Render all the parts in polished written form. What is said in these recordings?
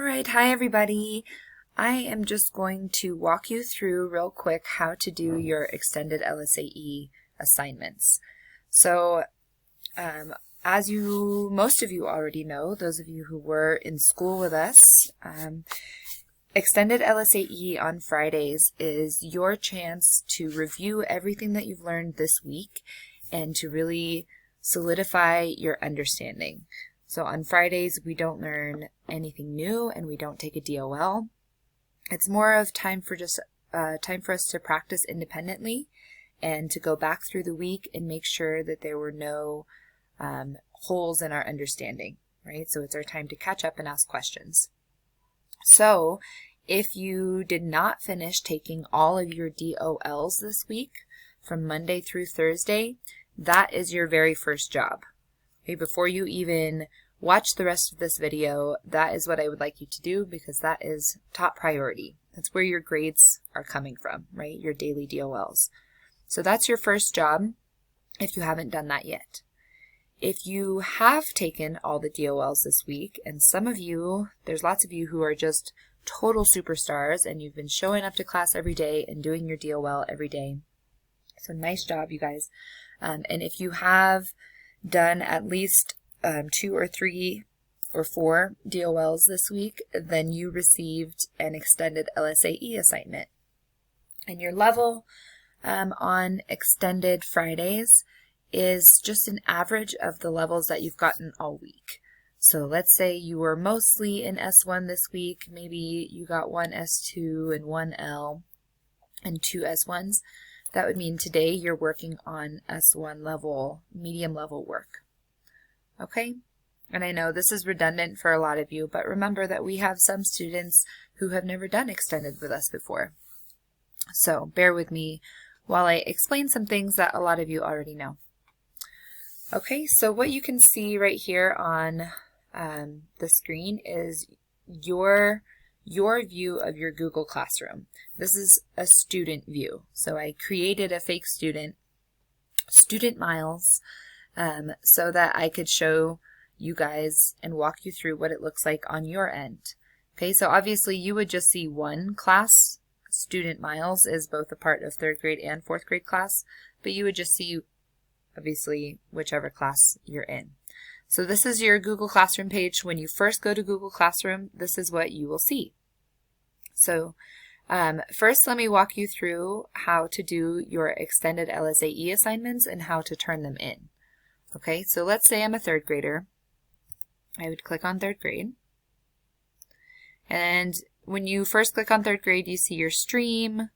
Alright, hi everybody. I am just going to walk you through real quick how to do your extended LSAE assignments. So, as most of you already know, those of you who were in school with us, extended LSAE on Fridays is your chance to review everything that you've learned this week and to really solidify your understanding. So on Fridays, we don't learn anything new and we don't take a DOL. It's more of time for us to practice independently and to go back through the week and make sure that there were no holes in our understanding, right? So it's our time to catch up and ask questions. So if you did not finish taking all of your DOLs this week from Monday through Thursday, that is your very first job. Okay, before you even watch the rest of this video, that is what I would like you to do because that is top priority. That's where your grades are coming from, right? Your daily DOLs. So that's your first job if you haven't done that yet. If you have taken all the DOLs this week, and some of you, there's lots of you who are just total superstars and you've been showing up to class every day and doing your DOL every day. So nice job, you guys. And if you have done at least 2 or 3 or 4 DOLs this week, then you received an extended LSAE assignment. And your level on extended Fridays is just an average of the levels that you've gotten all week. So let's say you were mostly in S1 this week, maybe you got 1 S2 and 1 L and 2 S1s. That would mean today you're working on S1 level, medium level work. Okay? And I know this is redundant for a lot of you, but remember that we have some students who have never done extended with us before. So bear with me while I explain some things that a lot of you already know. Okay, so what you can see right here on the screen is your view of your Google Classroom. This is a student view. So I created a fake student Miles, so that I could show you guys and walk you through what it looks like on your end. Okay, so obviously you would just see one class. Student Miles is both a part of 3rd grade and 4th grade class, but you would just see obviously whichever class you're in. So this is your Google Classroom page. When you first go to Google Classroom, this is what you will see. So first, let me walk you through how to do your extended LSAE assignments and how to turn them in. Okay, so let's say I'm a 3rd grader. I would click on 3rd grade. And when you first click on 3rd grade, you see your stream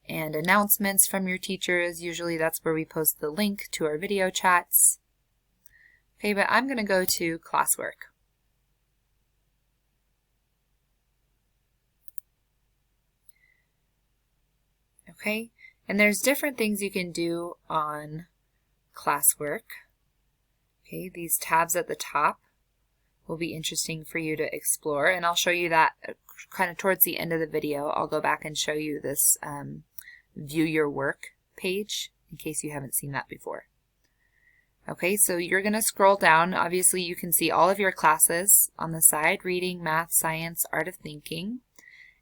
and announcements from your teachers. Usually that's where we post the link to our video chats. Okay, but I'm going to go to classwork. Okay, and there's different things you can do on classwork. Okay, these tabs at the top will be interesting for you to explore, and I'll show you that kind of towards the end of the video. I'll go back and show you this view your work page in case you haven't seen that before. Okay, so you're going to scroll down. Obviously you can see all of your classes on the side: reading, math, science, art of thinking.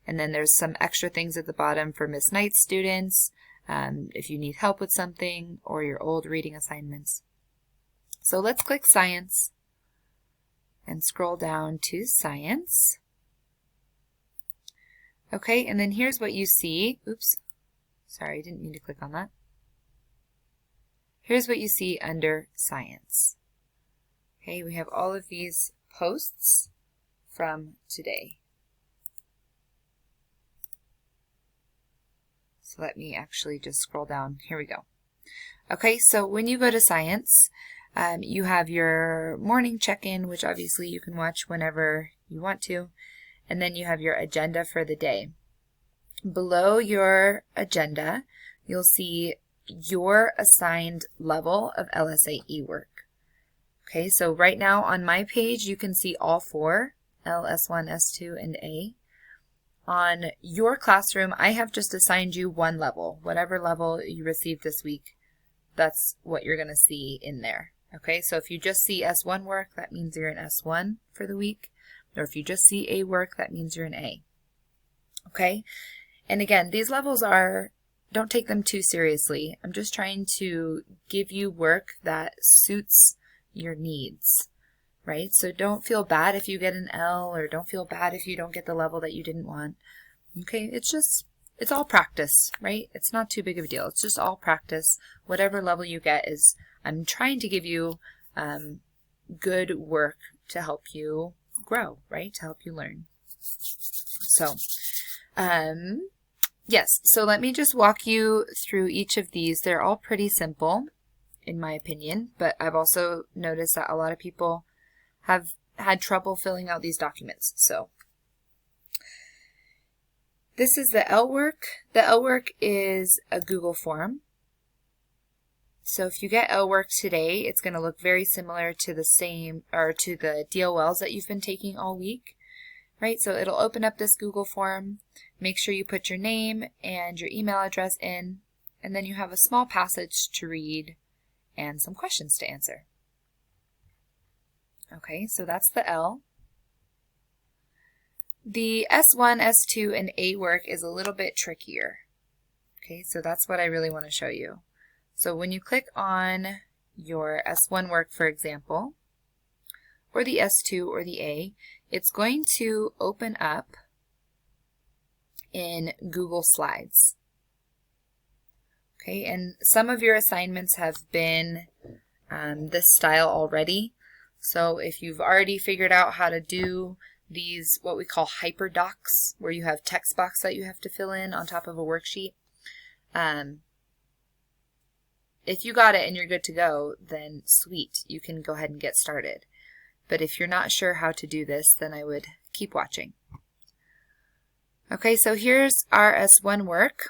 And then there's some extra things at the bottom for Miss Knight's students, if you need help with something, or your old reading assignments. So let's click Science and scroll down to Science. Okay, and then here's what you see. Oops, sorry, I didn't mean to click on that. Here's what you see under Science. Okay, we have all of these posts from today. So let me actually just scroll down. Here we go. Okay, so when you go to Science, you have your morning check-in, which obviously you can watch whenever you want to, and then you have your agenda for the day. Below your agenda, you'll see your assigned level of LSAE work. Okay, so right now on my page, you can see all 4, L, S1, S2, and A. On your classroom, I have just assigned you one level. Whatever level you received this week, that's what you're going to see in there. Okay, so if you just see S1 work, that means you're in S1 for the week. Or if you just see A work, that means you're an A. Okay? And again, these levels don't take them too seriously. I'm just trying to give you work that suits your needs, right? So don't feel bad if you get an L, or don't feel bad if you don't get the level that you didn't want. Okay, it's all practice, right? It's not too big of a deal. It's just all practice. Whatever level you get I'm trying to give you good work to help you grow, right? To help you learn. So, yes, so let me just walk you through each of these. They're all pretty simple, in my opinion, but I've also noticed that a lot of people have had trouble filling out these documents. So this is the L work. The L work is a Google form. So if you get L work today, it's going to look very similar to the DOLs that you've been taking all week, right? So it'll open up this Google form. Make sure you put your name and your email address in, and then you have a small passage to read and some questions to answer. Okay, so that's the L. The S1, S2, and A work is a little bit trickier. Okay, so that's what I really want to show you. So when you click on your S1 work, for example, or the S2 or the A, it's going to open up in Google Slides. Okay, and some of your assignments have been this style already. So if you've already figured out how to do these, what we call hyperdocs, where you have text box that you have to fill in on top of a worksheet, if you got it and you're good to go, then sweet, you can go ahead and get started. But if you're not sure how to do this, then I would keep watching. Okay, so here's our S1 work.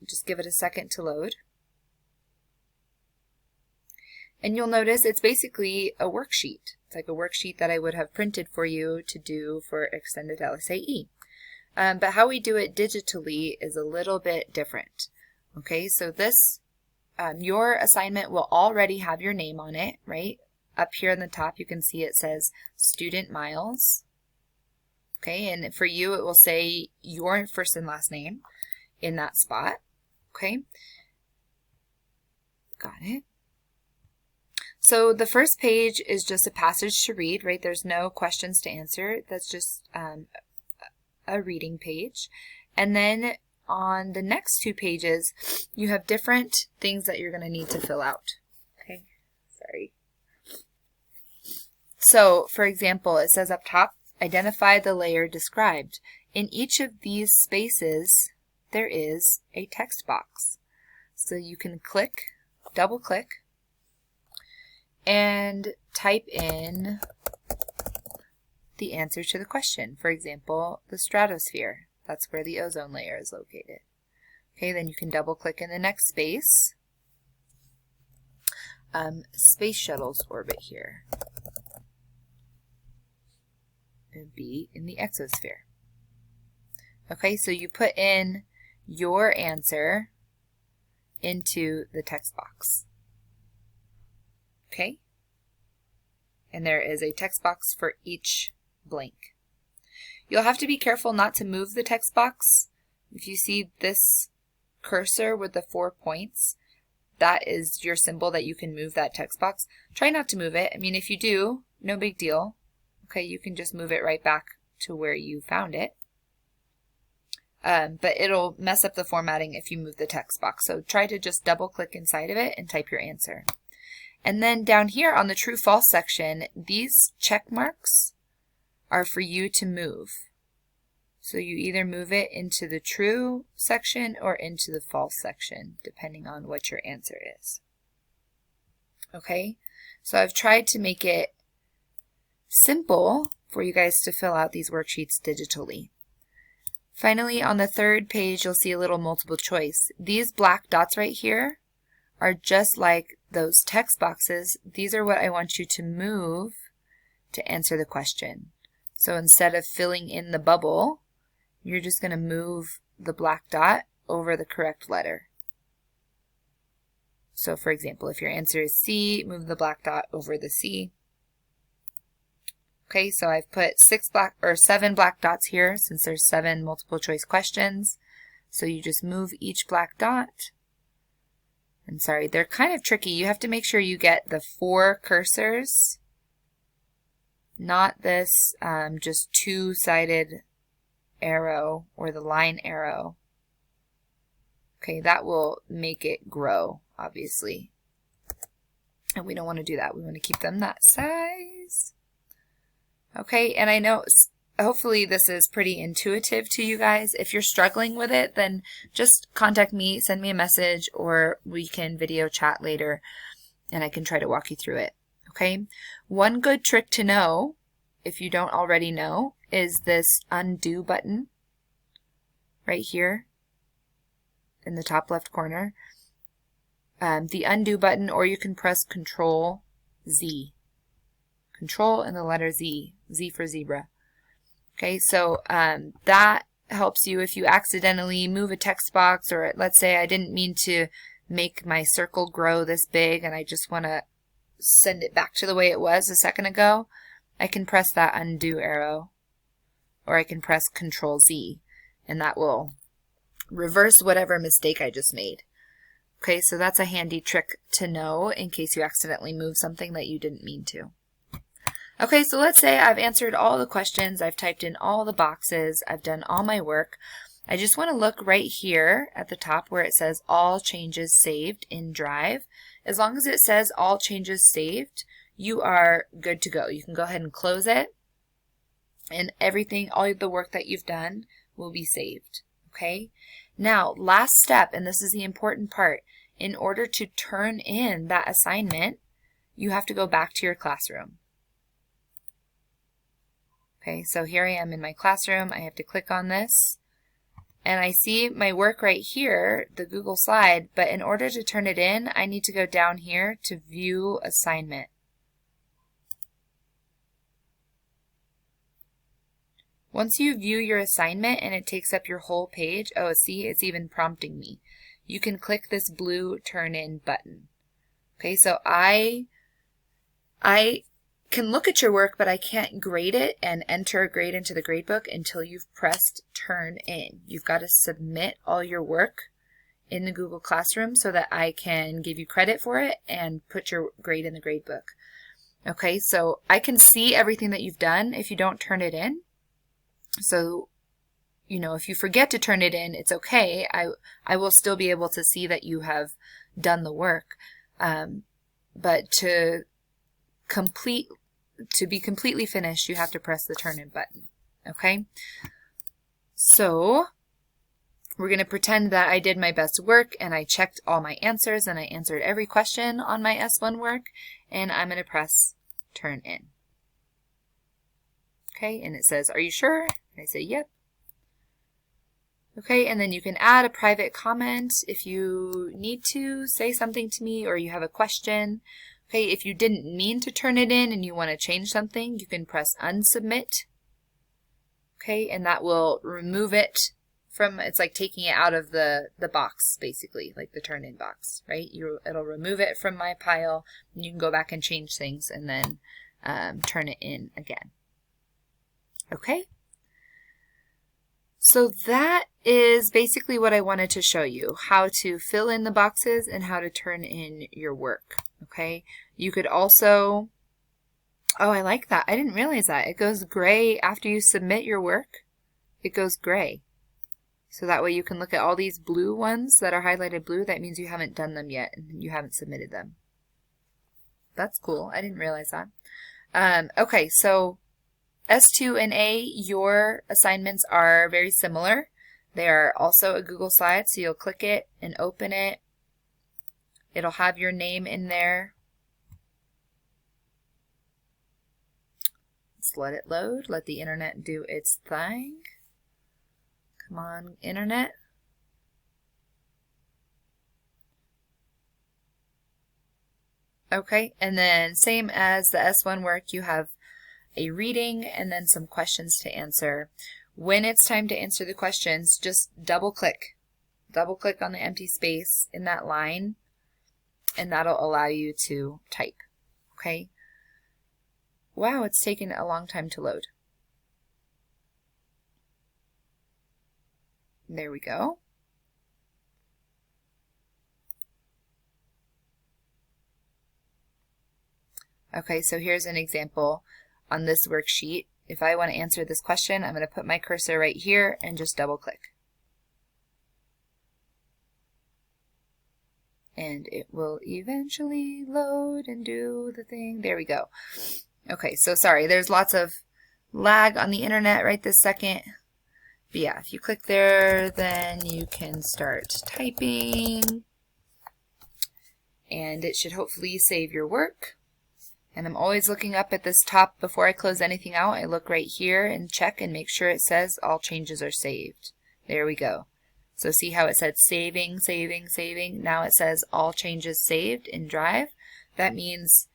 Just give it a second to load. And you'll notice it's basically a worksheet. It's like a worksheet that I would have printed for you to do for extended LSAE. But how we do it digitally is a little bit different. Okay, so this, your assignment will already have your name on it, right? Up here on the top, you can see it says Student Miles. Okay, and for you, it will say your first and last name in that spot. Okay, got it. So the first page is just a passage to read, right? There's no questions to answer. That's just a reading page. And then on the next two pages, you have different things that you're going to need to fill out. Okay, sorry. So, for example, it says up top, identify the layer described. In each of these spaces, there is a text box. So you can click, double click, and type in the answer to the question. For example, the stratosphere. That's where the ozone layer is located. Okay, then you can double click in the next space. Space shuttle's orbit here. It would be in the exosphere. Okay, so you put in your answer into the text box. Okay? And there is a text box for each blank. You'll have to be careful not to move the text box. If you see this cursor with the 4 points, that is your symbol that you can move that text box. Try not to move it. I mean, if you do, no big deal. Okay, you can just move it right back to where you found it. But it'll mess up the formatting if you move the text box. So try to just double click inside of it and type your answer. And then down here on the true false section, these check marks are for you to move. So you either move it into the true section or into the false section, depending on what your answer is. Okay, so I've tried to make it simple for you guys to fill out these worksheets digitally. Finally, on the third page, you'll see a little multiple choice. These black dots right here are just like those text boxes. These are what I want you to move to answer the question. So instead of filling in the bubble, you're just going to move the black dot over the correct letter. So for example, if your answer is C, move the black dot over the C. Okay, so I've put 7 black dots here since there's 7 multiple choice questions. So you just move each black dot. And sorry, they're kind of tricky. You have to make sure you get the 4 cursors, not this just 2-sided arrow or the line arrow. Okay, that will make it grow, obviously. And we don't want to do that. We want to keep them that size. Okay, and I know hopefully this is pretty intuitive to you guys. If you're struggling with it, then just contact me, send me a message, or we can video chat later and I can try to walk you through it. Okay, one good trick to know, if you don't already know, is this undo button right here in the top left corner. The undo button, or you can press Control Z. Control and the letter Z. Z for zebra. Okay, so that helps you if you accidentally move a text box, or let's say I didn't mean to make my circle grow this big and I just want to send it back to the way it was a second ago. I can press that undo arrow, or I can press Control Z, and that will reverse whatever mistake I just made. Okay, so that's a handy trick to know in case you accidentally move something that you didn't mean to. Okay, so let's say I've answered all the questions, I've typed in all the boxes, I've done all my work. I just want to look right here at the top where it says all changes saved in Drive. As long as it says all changes saved, you are good to go. You can go ahead and close it, and everything, all the work that you've done will be saved. Okay? Now, last step, and this is the important part, in order to turn in that assignment, you have to go back to your classroom. Okay, so here I am in my classroom. I have to click on this, and I see my work right here, the Google slide, but in order to turn it in, I need to go down here to View Assignment. Once you view your assignment and it takes up your whole page, oh, see, it's even prompting me. You can click this blue Turn In button. Okay, so I can look at your work, but I can't grade it and enter a grade into the gradebook until you've pressed Turn In. You've got to submit all your work in the Google Classroom so that I can give you credit for it and put your grade in the gradebook. Okay, so I can see everything that you've done if you don't turn it in. So, you know, if you forget to turn it in, it's okay. I will still be able to see that you have done the work. But to be completely finished, you have to press the Turn In button. Okay? So, we're going to pretend that I did my best work and I checked all my answers and I answered every question on my S1 work, and I'm going to press Turn In. Okay, and it says, "Are you sure?" And I say, "Yep." Okay, and then you can add a private comment if you need to say something to me or you have a question. Okay, if you didn't mean to turn it in and you want to change something, you can press Unsubmit. Okay, and that will remove it from, it's like taking it out of the box, basically, like the turn in box, right? It'll remove it from my pile, and you can go back and change things and then turn it in again. Okay? So that is basically what I wanted to show you, how to fill in the boxes and how to turn in your work. Okay? You could also, oh, I like that. I didn't realize that. It goes gray after you submit your work. It goes gray. So that way you can look at all these blue ones that are highlighted blue. That means you haven't done them yet and you haven't submitted them. That's cool. I didn't realize that. Okay, so S2 and A, your assignments are very similar. They are also a Google slide, so you'll click it and open it. It'll have your name in there. Let's let it load. Let the internet do its thing. Come on, internet. Okay, and then same as the S1 work, you have a reading and then some questions to answer. When it's time to answer the questions, just double click on the empty space in that line, and that'll allow you to type. Okay? Wow, it's taken a long time to load. There we go. Okay, so here's an example on this worksheet. If I want to answer this question, I'm going to put my cursor right here and just double click. And it will eventually load and do the thing. There we go. Okay, so sorry, there's lots of lag on the internet right this second. But yeah, if you click there, then you can start typing. And it should hopefully save your work. And I'm always looking up at this top before I close anything out. I look right here and check and make sure it says all changes are saved. There we go. So see how it said saving, saving, saving. Now it says all changes saved in Drive. That means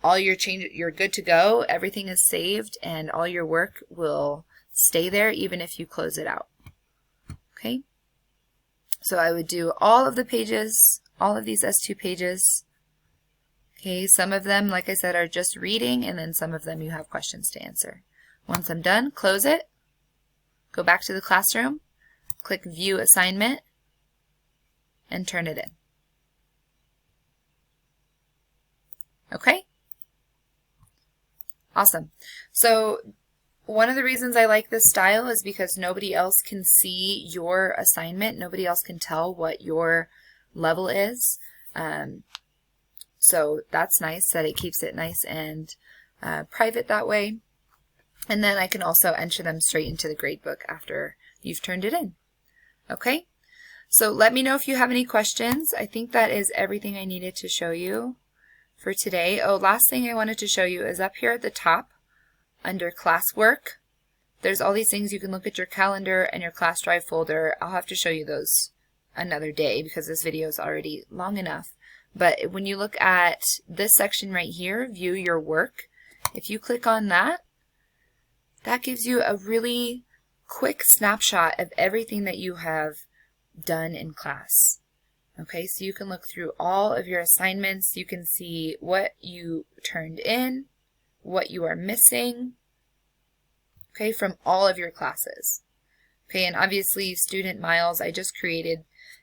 all your changes, you're good to go. Everything is saved and all your work will stay there even if you close it out. Okay? So I would do all of the pages, all of these S2 pages. Okay, some of them, like I said, are just reading, and then some of them you have questions to answer. Once I'm done, close it, go back to the classroom, click View Assignment, and turn it in. Okay? Awesome. So one of the reasons I like this style is because nobody else can see your assignment. Nobody else can tell what your level is. So that's nice that it keeps it nice and private that way. And then I can also enter them straight into the gradebook after you've turned it in. Okay, so let me know if you have any questions. I think that is everything I needed to show you for today. Oh, last thing I wanted to show you is up here at the top under classwork. There's all these things you can look at your calendar and your class drive folder. I'll have to show you those another day because this video is already long enough. But when you look at this section right here, view your work, if you click on that, that gives you a really quick snapshot of everything that you have done in class. Okay, so you can look through all of your assignments. You can see what you turned in, what you are missing, okay, from all of your classes. Okay, and obviously student Miles, I just created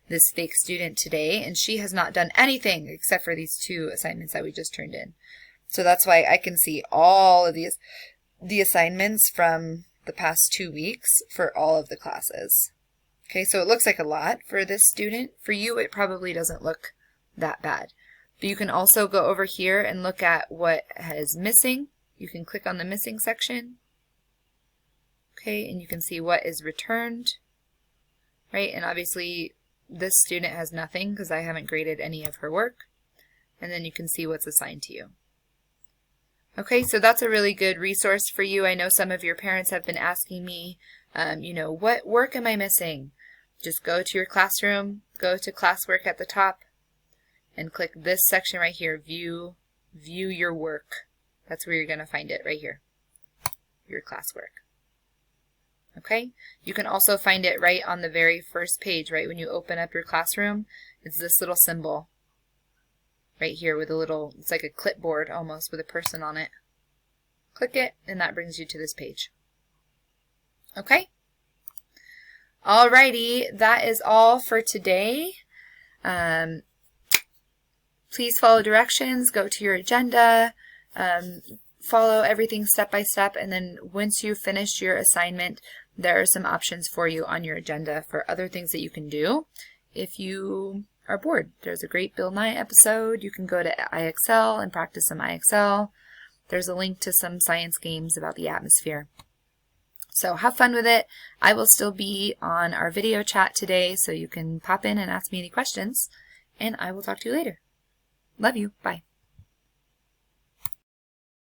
this fake student today, and she has not done anything except for these 2 assignments that we just turned in. So that's why I can see all of the assignments from the past 2 weeks for all of the classes. Okay, so it looks like a lot for this student. For you, it probably doesn't look that bad. But you can also go over here and look at what is missing. You can click on the missing section. Okay, and you can see what is returned. Right, and obviously this student has nothing because I haven't graded any of her work. And then you can see what's assigned to you. Okay, so that's a really good resource for you. I know some of your parents have been asking me, you know, what work am I missing? Just go to your classroom, go to classwork at the top, and click this section right here, view your work. That's where you're going to find it right here, your classwork. Okay, you can also find it right on the very first page, right when you open up your classroom. It's this little symbol right here with a little, it's like a clipboard almost with a person on it. Click it and that brings you to this page. Okay, alrighty, that is all for today. Please follow directions, go to your agenda, follow everything step by step, and then once you've finished your assignment, there are some options for you on your agenda for other things that you can do if you are bored. There's a great Bill Nye episode. You can go to IXL and practice some IXL. There's a link to some science games about the atmosphere. So have fun with it. I will still be on our video chat today, so you can pop in and ask me any questions, and I will talk to you later. Love you. Bye.